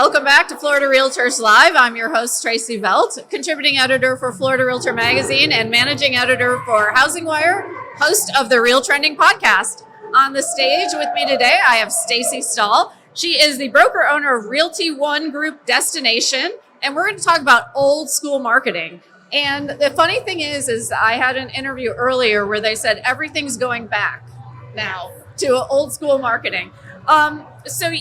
Welcome back to Florida Realtors Live. I'm your host, Stacy Stahl, contributing editor for Florida Realtor Magazine and managing editor for Housing Wire, host of the Real Trending podcast. On the stage with me today, I have Stacy Stahl. She is the broker owner of Realty One Group Destination, and we're going to talk about old school marketing. And the funny thing is I had an interview earlier where they said everything's going back now to old school marketing. So,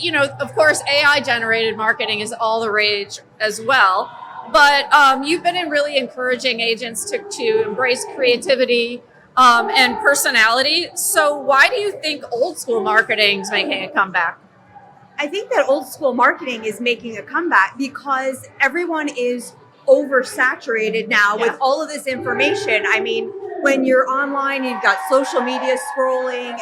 of course, AI generated marketing is all the rage as well. But you've been really encouraging agents to embrace creativity and personality. So why do you think old school marketing is making a comeback? I think that old school marketing is making a comeback because everyone is oversaturated now with all of this information. I mean, when you're online, you've got social media scrolling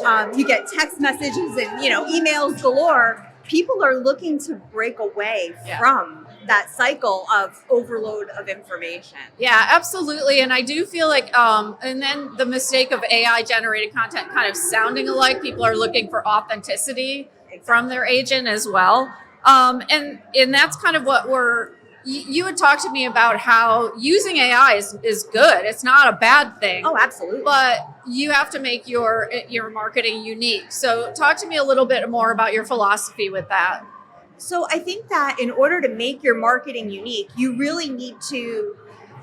and you get text messages and, emails galore. People are looking to break away from that cycle of overload of information. Yeah, absolutely. And I do feel like, and then the mistake of AI generated content kind of sounding alike, people are looking for authenticity from their agent as well. And that's kind of what you had talked to me about how using AI is good. It's not a bad thing. Oh, absolutely. But you have to make your marketing unique. So talk to me a little bit more about your philosophy with that. So I think that in order to make your marketing unique, you really need to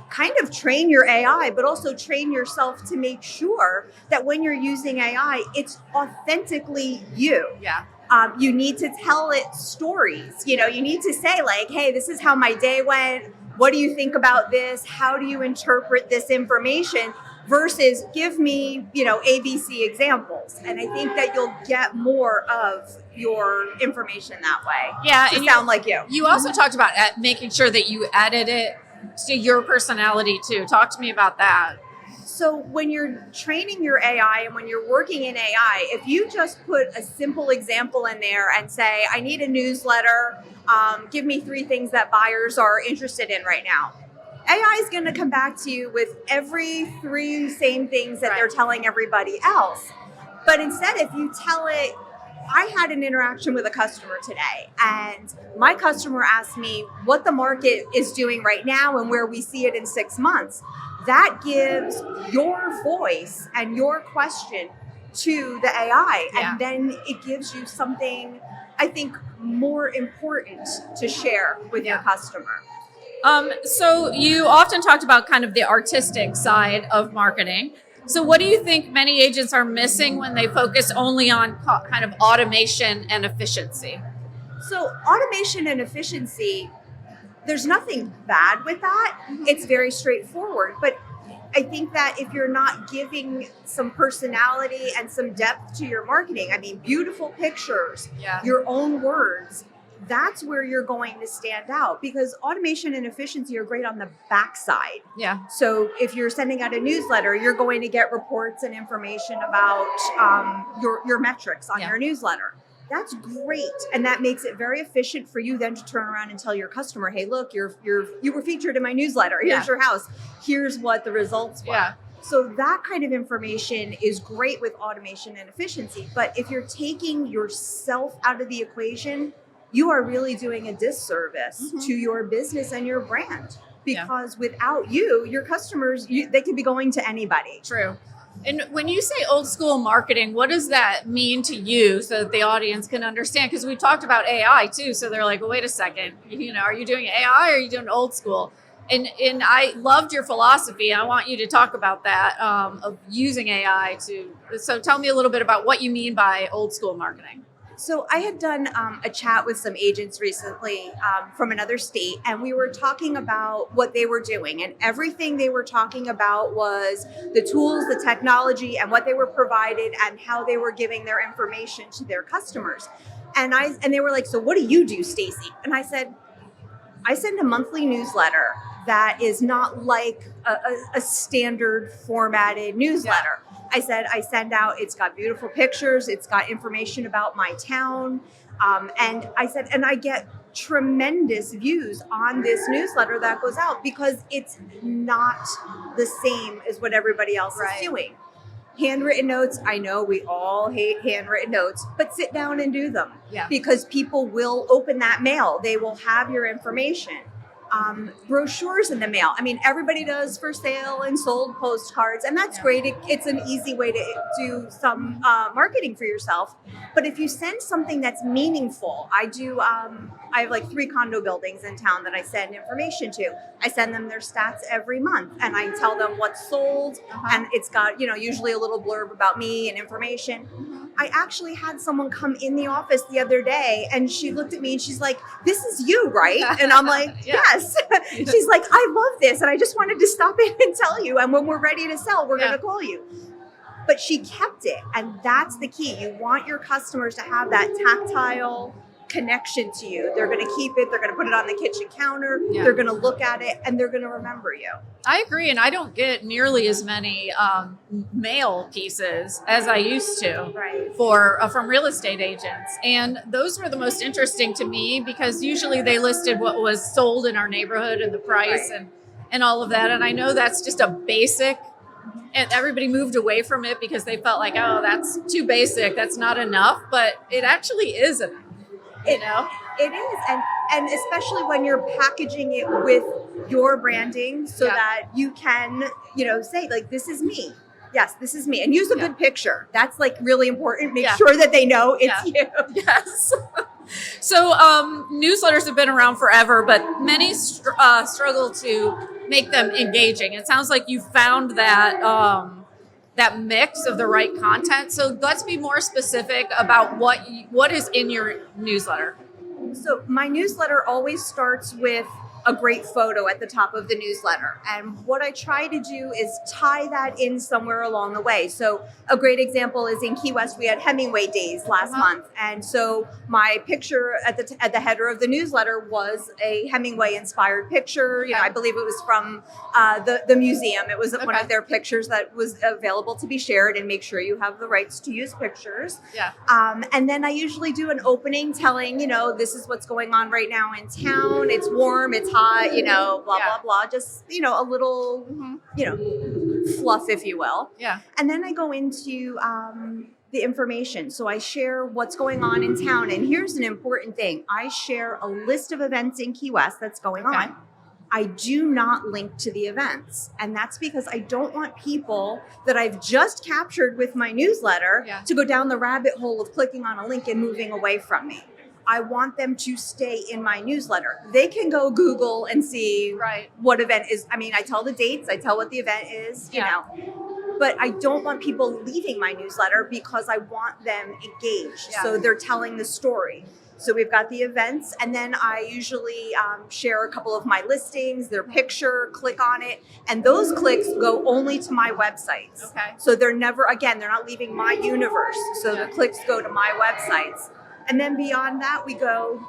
kind of train your AI, but also train yourself to make sure that when you're using AI, it's authentically you. Yeah. You need to tell it stories. You need to say like, hey, this is how my day went. What do you think about this? How do you interpret this information? Versus give me, ABC examples. And I think that you'll get more of your information that way. Yeah. To sound like you. You also talked about making sure that you edit it to your personality too. Talk to me about that. So when you're training your AI and when you're working in AI, if you just put a simple example in there and say, I need a newsletter, give me 3 things that buyers are interested in right now. AI is going to come back to you with every 3 same things that they're telling everybody else. But instead, if you tell it, I had an interaction with a customer today, and my customer asked me what the market is doing right now and where we see it in 6 months. That gives your voice and your question to the AI. Yeah. And then it gives you something, I think, more important to share with your customer. So you often talked about kind of the artistic side of marketing. So what do you think many agents are missing when they focus only on kind of automation and efficiency? So automation and efficiency, there's nothing bad with that. It's very straightforward. But I think that if you're not giving some personality and some depth to your marketing, I mean, beautiful pictures, your own words, that's where you're going to stand out, because automation and efficiency are great on the backside. Yeah. So if you're sending out a newsletter, you're going to get reports and information about your metrics on your newsletter. That's great. And that makes it very efficient for you then to turn around and tell your customer, hey, look, you were featured in my newsletter. Here's your house. Here's what the results were. Yeah. So that kind of information is great with automation and efficiency. But if you're taking yourself out of the equation, you are really doing a disservice to your business and your brand. Because without you, your customers, they could be going to anybody. True. And when you say old school marketing, what does that mean to you so that the audience can understand? Because we talked about AI too. So they're like, well, wait a second, are you doing AI or are you doing old school? And I loved your philosophy. I want you to talk about that, of using AI so tell me a little bit about what you mean by old school marketing. So I had done a chat with some agents recently from another state, and we were talking about what they were doing. And everything they were talking about was the tools, the technology, and what they were provided and how they were giving their information to their customers. And they were like, so what do you do, Stacy? And I said, I send a monthly newsletter that is not like a standard formatted newsletter. I said, I send out, it's got beautiful pictures, it's got information about my town. And I said, and I get tremendous views on this newsletter that goes out because it's not the same as what everybody else is doing. Handwritten notes, I know we all hate handwritten notes, but sit down and do them. Yeah. Because people will open that mail. They will have your information. Brochures in the mail. I mean, everybody does for sale and sold postcards, and that's great. It's an easy way to do some marketing for yourself. But if you send something that's meaningful, I have like 3 condo buildings in town that I send information to. I send them their stats every month, and I tell them what's sold, and it's got, usually a little blurb about me and information. I actually had someone come in the office the other day, and she looked at me and she's like, "This is you, right?" And I'm like, "Yes." She's like, "I love this, and I just wanted to stop in and tell you. And when we're ready to sell, we're going to call you." But she kept it, and that's the key. You want your customers to have that tactile connection to you. They're going to keep it. They're going to put it on the kitchen counter. Yeah. They're going to look at it, and they're going to remember you. I agree, and I don't get nearly as many mail pieces as I used to from real estate agents, and those were the most interesting to me because usually they listed what was sold in our neighborhood and the price and all of that, and I know that's just a basic. And everybody moved away from it because they felt like, oh, that's too basic. That's not enough. But it actually is enough. It is. And especially when you're packaging it with your branding so that you can, say like, this is me. Yes, this is me. And use a good picture. That's like really important. Make sure that they know it's you. Yes. So newsletters have been around forever, but many struggle to make them engaging. It sounds like you found that that mix of the right content. So let's be more specific about what is in your newsletter. So my newsletter always starts with a great photo at the top of the newsletter. And what I try to do is tie that in somewhere along the way. So a great example is in Key West, we had Hemingway Days last month. And so my picture at the header of the newsletter was a Hemingway inspired picture. I believe it was from the museum. It was one of their pictures that was available to be shared, and make sure you have the rights to use pictures. Yeah. And then I usually do an opening telling, this is what's going on right now in town. It's warm, it's hot, blah, blah, blah. Just, a little, fluff, if you will. Yeah. And then I go into the information. So I share what's going on in town. And here's an important thing. I share a list of events in Key West that's going on. I do not link to the events. And that's because I don't want people that I've just captured with my newsletter to go down the rabbit hole of clicking on a link and moving away from me. I want them to stay in my newsletter. They can go Google and see what event is. I mean, I tell the dates, I tell what the event is, but I don't want people leaving my newsletter because I want them engaged. So they're telling the story. So we've got the events, and then I usually share a couple of my listings, their picture, click on it, and those clicks go only to my websites. Okay. So they're not leaving my universe. So the clicks go to my websites. And then beyond that, we go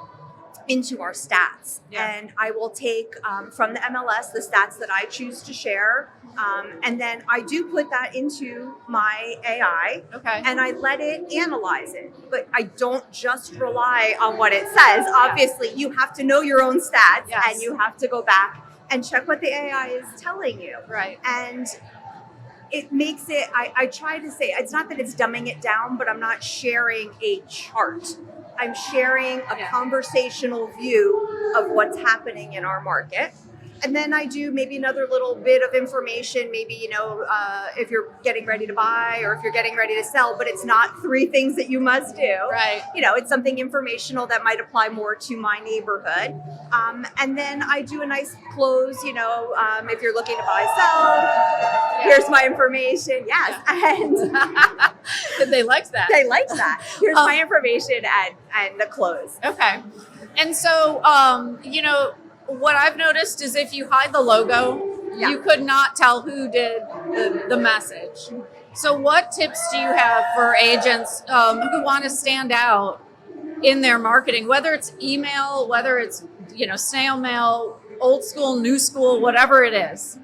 into our stats. And I will take from the MLS the stats that I choose to share. And then I do put that into my AI. And I let it analyze it. But I don't just rely on what it says. Obviously, you have to know your own stats and you have to go back and check what the AI is telling you. And it makes it, I try to say, it's not that it's dumbing it down, but I'm not sharing a chart. I'm sharing a conversational view of what's happening in our market. And then I do maybe another little bit of information, maybe, if you're getting ready to buy or if you're getting ready to sell, but it's not 3 things that you must do. It's something informational that might apply more to my neighborhood. And then I do a nice close, if you're looking to buy, sell, here's my information. And they liked that. They liked that. Here's my information and the close. Okay. And so, what I've noticed is if you hide the logo, you could not tell who did the message. So what tips do you have for agents who want to stand out in their marketing, whether it's email, whether it's, snail mail, old school, new school, whatever it is?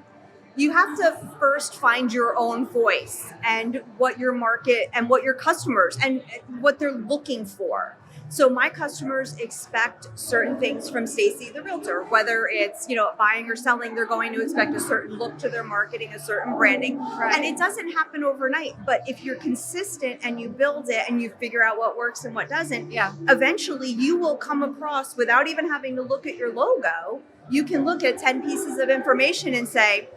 You have to first find your own voice and what your market and what your customers and what they're looking for. So my customers expect certain things from Stacy the Realtor, whether it's, buying or selling, they're going to expect a certain look to their marketing, a certain branding. Right. And it doesn't happen overnight, but if you're consistent and you build it and you figure out what works and what doesn't, eventually you will come across, without even having to look at your logo, you can look at 10 pieces of information and say,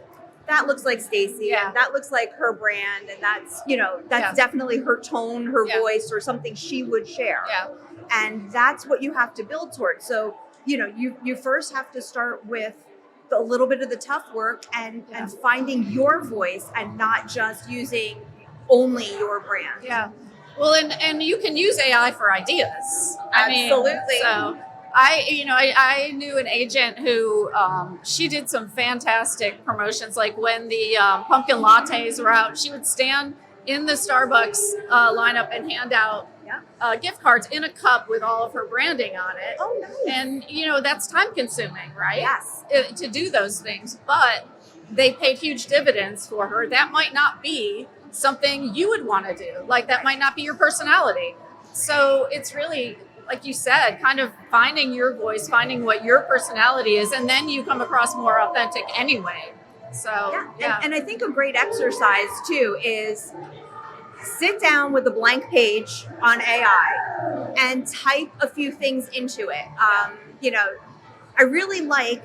that looks like Stacy, and that looks like her brand, and that's definitely her tone, her voice, or something she would share. And that's what you have to build towards. So, you first have to start with a little bit of the tough work and finding your voice and not just using only your brand. Yeah. Well, and you can use AI for ideas. Absolutely. So I knew an agent who she did some fantastic promotions. Like when the pumpkin lattes were out, she would stand in the Starbucks lineup and hand out gift cards in a cup with all of her branding on it. Oh, nice. And, that's time consuming, right? Yes. To do those things. But they paid huge dividends for her. That might not be something you would want to do. Like that might not be your personality. So it's really, like you said, kind of finding your voice, finding what your personality is, and then you come across more authentic anyway. So, And I think a great exercise too is sit down with a blank page on AI and type a few things into it. I really like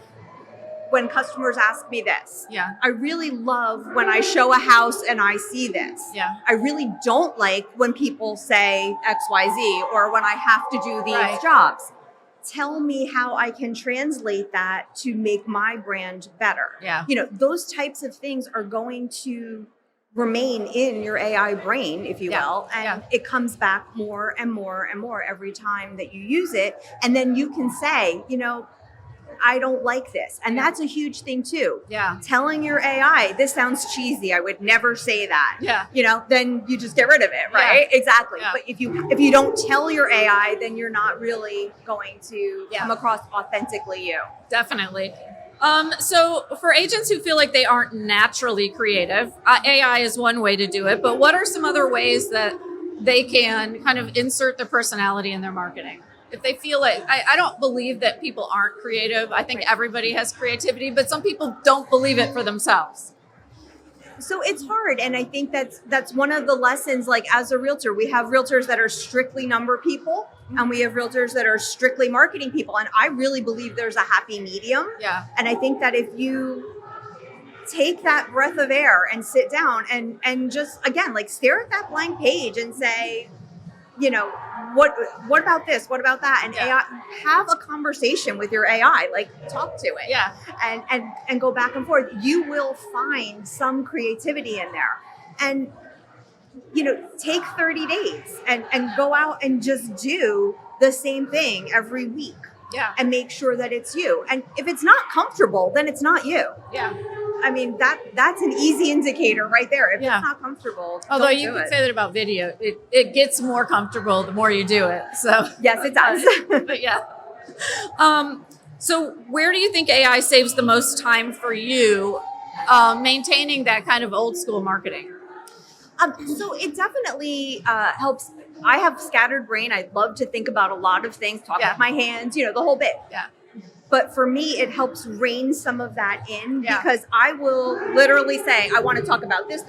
when customers ask me this. Yeah. I really love when I show a house and I see this. Yeah. I really don't like when people say XYZ or when I have to do these jobs. Tell me how I can translate that to make my brand better. Yeah. Those types of things are going to remain in your AI brain, if you will, and it comes back more and more and more every time that you use it. And then you can say, I don't like this. And that's a huge thing too. Yeah. Telling your AI, this sounds cheesy, I would never say that. Yeah. Then you just get rid of it, right? Yeah. Exactly. Yeah. But if you don't tell your AI, then you're not really going to come across authentically you. Definitely. So for agents who feel like they aren't naturally creative, AI is one way to do it, but what are some other ways that they can kind of insert their personality in their marketing? If they feel like, I don't believe that people aren't creative. I think everybody has creativity, but some people don't believe it for themselves. So it's hard. And I think that's one of the lessons, like as a realtor, we have realtors that are strictly number people and we have realtors that are strictly marketing people. And I really believe there's a happy medium. Yeah. And I think that if you take that breath of air and sit down and just, again, like stare at that blank page and say, what about this? What about that? And AI, have a conversation with your AI, like talk to it. Yeah. And go back and forth. You will find some creativity in there. And, take 30 days and go out and just do the same thing every week. Yeah. And make sure that it's you. And if it's not comfortable, then it's not you. Yeah. I mean, that's an easy indicator right there. If it's not comfortable, although you could say that about video, it gets more comfortable the more you do it. So yes, it does. But yeah. So where do you think AI saves the most time for you maintaining that kind of old school marketing? So it definitely helps. I have scattered brain. I love to think about a lot of things, talk with my hands, the whole bit. Yeah. But for me, it helps rein some of that in because I will literally say, I want to talk about this.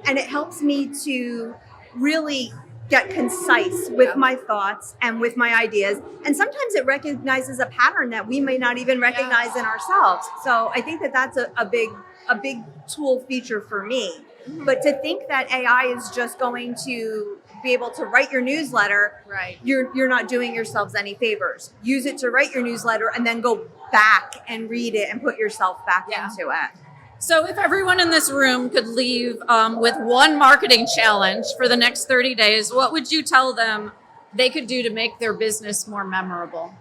And it helps me to really get concise with my thoughts and with my ideas. And sometimes it recognizes a pattern that we may not even recognize in ourselves. So I think that that's a big tool feature for me. Mm-hmm. But to think that AI is just going to be able to write your newsletter, you're not doing yourselves any favors. Use it to write your newsletter and then go back and read it and put yourself back into it. So if everyone in this room could leave with one marketing challenge for the next 30 days, what would you tell them they could do to make their business more memorable?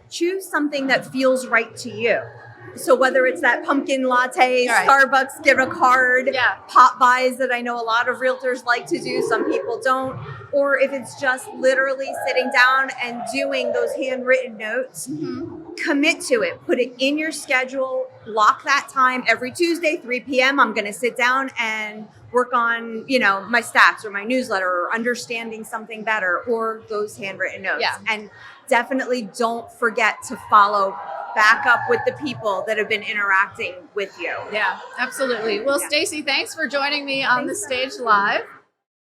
Choose something that feels right to you. So whether it's that pumpkin latte, Starbucks gift card, pop buys that I know a lot of realtors like to do, some people don't, or if it's just literally sitting down and doing those handwritten notes, commit to it. Put it in your schedule. Lock that time every Tuesday, 3 p.m. I'm going to sit down and work on, my stats or my newsletter or understanding something better or those handwritten notes. Yeah. And definitely don't forget to follow back up with the people that have been interacting with you. Yeah, absolutely. Well, Yeah. Stacy, thanks for joining me on the stage live.